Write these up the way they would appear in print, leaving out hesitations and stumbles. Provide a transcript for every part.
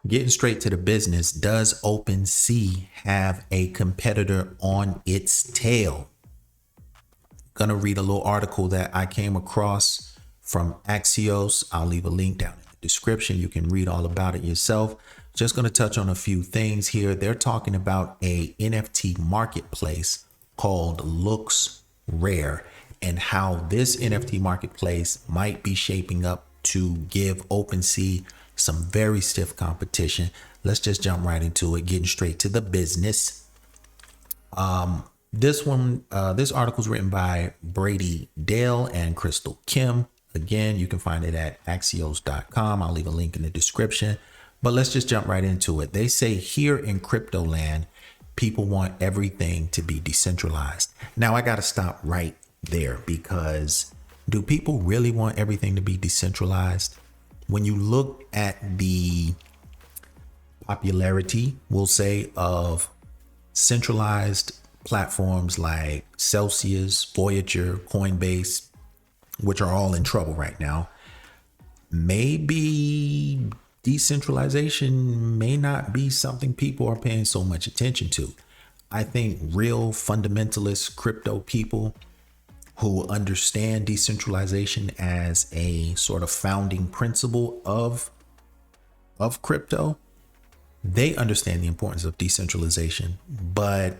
Getting straight to the business, does OpenSea have a competitor on its tail? Gonna read a little article that I came across from Axios. I'll leave a link down in the description. You can read all about it yourself. Just gonna touch on a few things here. They're talking about a NFT marketplace called LooksRare and how this NFT marketplace might be shaping up to give OpenSea some very stiff competition. Let's just jump right into it, getting straight to the business. This article is written by Brady Dale and Crystal Kim. Again, you can find it at axios.com. I'll leave a link in the description, but let's just jump right into it. They say here in Cryptoland, people want everything to be decentralized. Now I got to stop right there, because do people really want everything to be decentralized? When you look at the popularity, we'll say, of centralized platforms like Celsius, Voyager, Coinbase, which are all in trouble right now, maybe decentralization may not be something people are paying so much attention to. I think real fundamentalist crypto people who understand decentralization as a sort of founding principle of crypto, they understand the importance of decentralization. But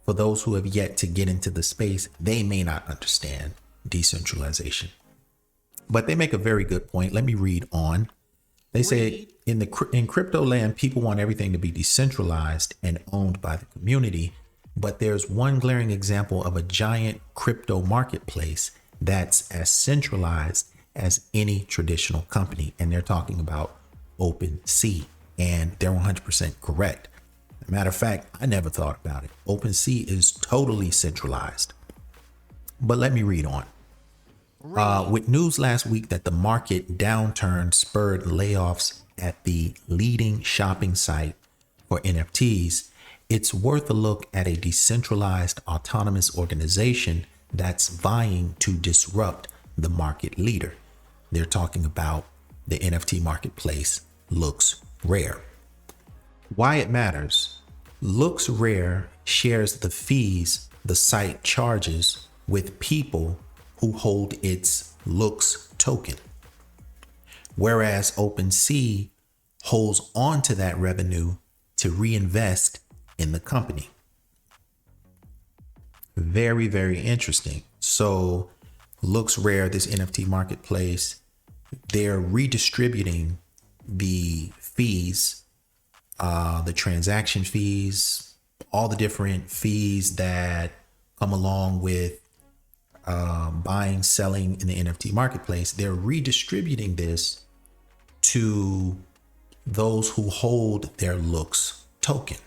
for those who have yet to get into the space, they may not understand decentralization. But they make a very good point. Let me read on. They say in crypto land, people want everything to be decentralized and owned by the community. But there's one glaring example of a giant crypto marketplace that's as centralized as any traditional company. And they're talking about OpenSea, and they're 100% correct. As a matter of fact, I never thought about it. OpenSea is totally centralized. But let me read on. With news last week that the market downturn spurred layoffs at the leading shopping site for NFTs, it's worth a look at a decentralized autonomous organization that's vying to disrupt the market leader. They're talking about the NFT marketplace, LooksRare. Why it matters. LooksRare shares the fees the site charges with people who hold its Looks token, whereas OpenSea holds on to that revenue to reinvest in the company. Very, very interesting. So LooksRare, this NFT marketplace, they're redistributing the fees, the transaction fees, all the different fees that come along with buying, selling in the NFT marketplace. They're redistributing this to those who hold their Looks token.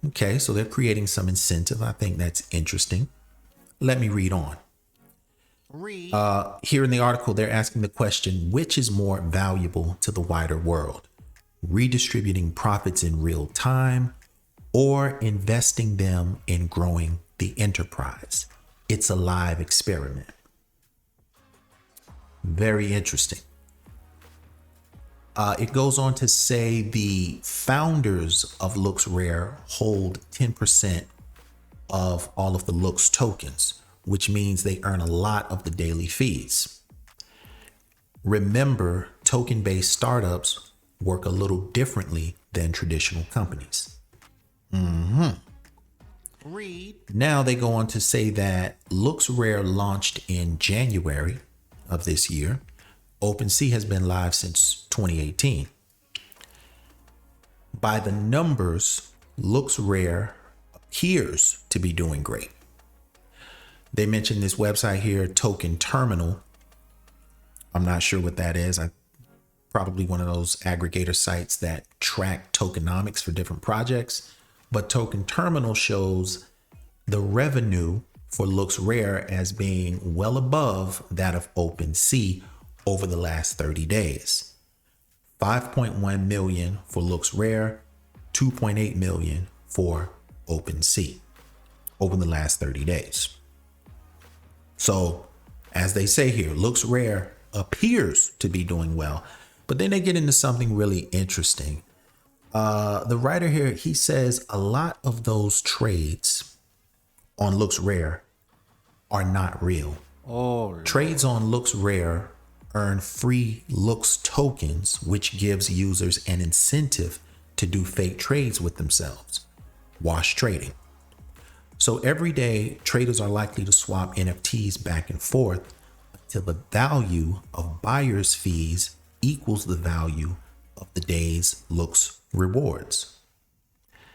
Okay, so they're creating some incentive. I think that's interesting. Let me read on. Here in the article, they're asking the question, which is more valuable to the wider world? Redistributing profits in real time or investing them in growing the enterprise? It's a live experiment. Very interesting. It goes on to say the founders of LooksRare hold 10% of all of the Looks tokens, which means they earn a lot of the daily fees. Remember, token-based startups work a little differently than traditional companies. Now they go on to say that LooksRare launched in January of this year. OpenSea has been live since 2018. By the numbers, LooksRare appears to be doing great. They mentioned this website here, Token Terminal. I'm not sure what that is. Probably one of those aggregator sites that track tokenomics for different projects. But Token Terminal shows the revenue for LooksRare as being well above that of OpenSea over the last 30 days. 5.1 million for LooksRare, 2.8 million for OpenSea over the last 30 days. So, as they say here, LooksRare appears to be doing well, but then they get into something really interesting. The writer here, he says a lot of those trades on LooksRare are not real. Oh, Trades on LooksRare earn free Looks tokens, which gives users an incentive to do fake trades with themselves. Wash trading. So every day, traders are likely to swap NFTs back and forth until the value of buyers' fees equals the value of the day's Looks rewards.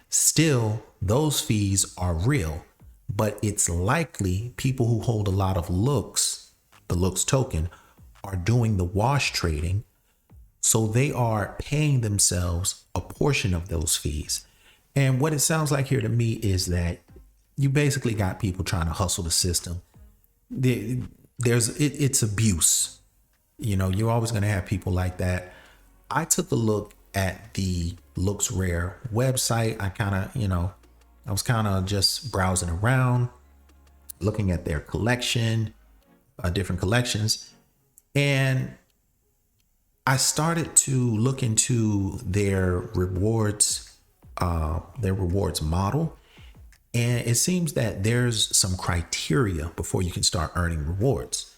Still, those fees are real, but it's likely people who hold a lot of Looks, the Looks token, are doing the wash trading, so they are paying themselves a portion of those fees. And what it sounds like here to me is that you basically got people trying to hustle the system. It's abuse. You know, you're always going to have people like that. I took a look at the LooksRare website. I was kind of just browsing around, looking at their collection, different collections. And I started to look into their rewards model. And it seems that there's some criteria before you can start earning rewards.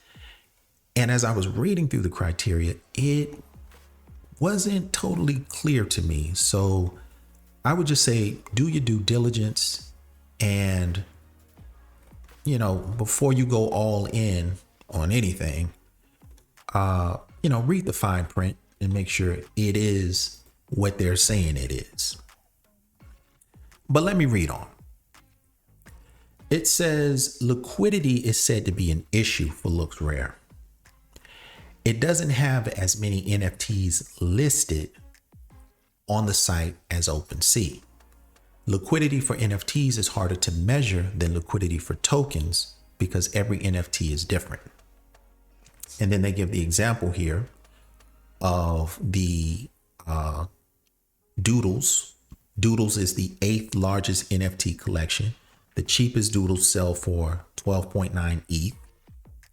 And as I was reading through the criteria, it wasn't totally clear to me. So I would just say, do your due diligence, and, you know, before you go all in on anything, read the fine print and make sure it is what they're saying it is. But let me read on. It says liquidity is said to be an issue for LooksRare. It doesn't have as many NFTs listed on the site as Opensea. Liquidity for NFTs is harder to measure than liquidity for tokens because every NFT is different. And then they give the example here of the Doodles. Doodles is the 8th largest NFT collection. The cheapest doodles sell for 12.9 ETH.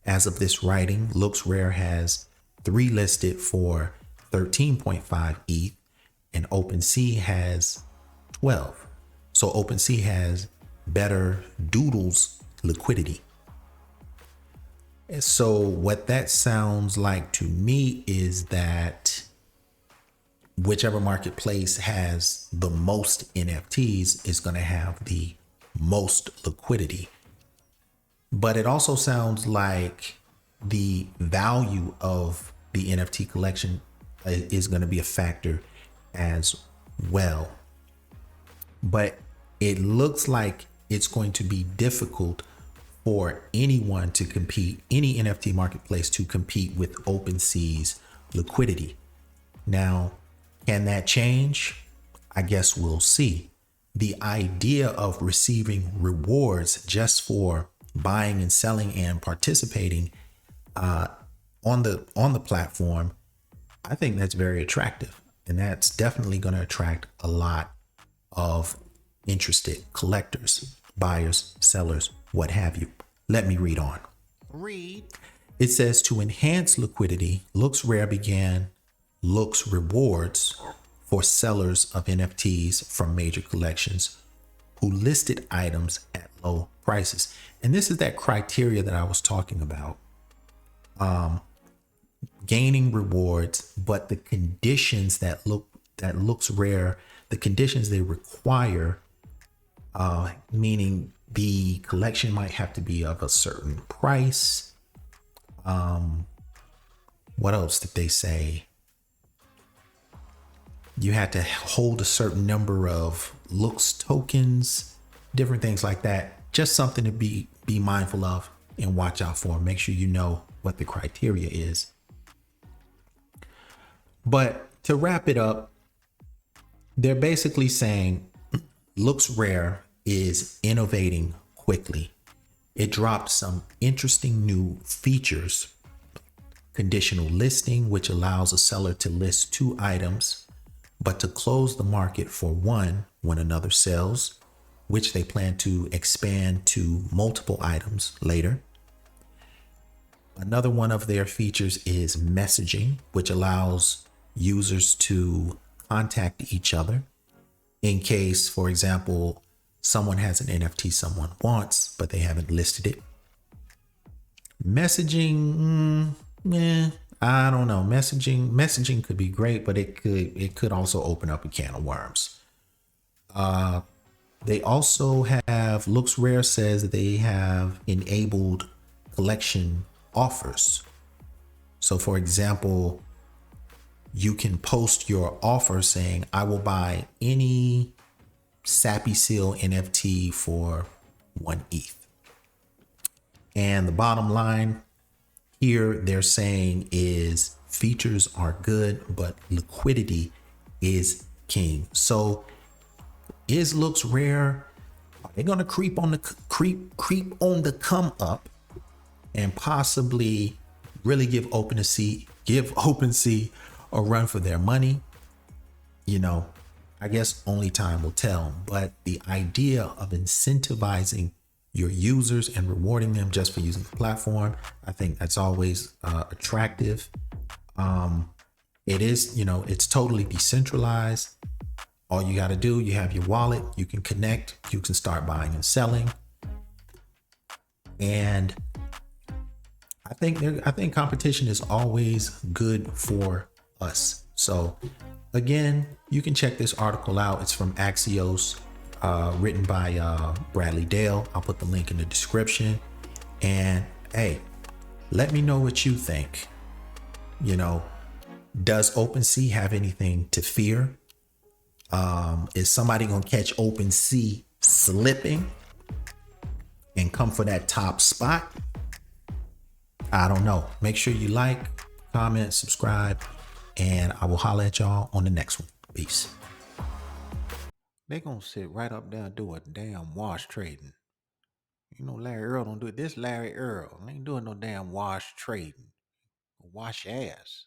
As of this writing, LooksRare has 3 listed for 13.5 ETH, and Opensea has 12. So Opensea has better doodles liquidity. And so what that sounds like to me is that whichever marketplace has the most NFTs is going to have the most liquidity. But it also sounds like the value of the NFT collection is going to be a factor as well. But it looks like it's going to be difficult for anyone to compete, any NFT marketplace to compete with OpenSea's liquidity. Now, can that change? I guess we'll see. The idea of receiving rewards just for buying and selling and participating on the platform, I think that's very attractive, and that's definitely going to attract a lot of interested collectors, buyers, sellers, what have you. Let me read on. It says, to enhance liquidity, LooksRare began Looks rewards for sellers of NFTs from major collections who listed items at low prices. And this is that criteria that I was talking about. Gaining rewards, but the conditions that LooksRare, the conditions they require, meaning the collection might have to be of a certain price. What else did they say? You had to hold a certain number of Looks tokens, different things like that. Just something to be mindful of and watch out for. Make sure you know what the criteria is. But to wrap it up, they're basically saying LooksRare is innovating quickly. It dropped some interesting new features. Conditional listing, which allows a seller to list 2 items, but to close the market for one when another sells, which they plan to expand to multiple items later. Another one of their features is messaging, which allows users to contact each other in case, for example, someone has an NFT someone wants, but they haven't listed it. Messaging, I don't know. Messaging could be great, but it could also open up a can of worms. They also have, LooksRare says that they have enabled collection offers. So for example, you can post your offer saying, I will buy any Sappy Seal NFT for 1 ETH. And the bottom line here they're saying is features are good, but liquidity is king. So is LooksRare, are they gonna creep on the come up and possibly really give Opensea a run for their money? You know, I guess only time will tell, but the idea of incentivizing your users and rewarding them just for using the platform, I think that's always attractive. It is, it's totally decentralized. All you got to do, you have your wallet, you can connect, you can start buying and selling. And I think competition is always good for us. So again, you can check this article out. It's from Axios, written by Bradley Dale. I'll put the link in the description. And hey, let me know what you think. Does Opensea have anything to fear? Is somebody gonna catch Opensea slipping and come for that top spot? I don't know. Make sure you like, comment, subscribe, and I will holler at y'all on the next one. Peace. They gonna sit right up there and do a damn wash trading. Larry Earl don't do it. This Larry Earl ain't doing no damn wash trading. Wash your ass.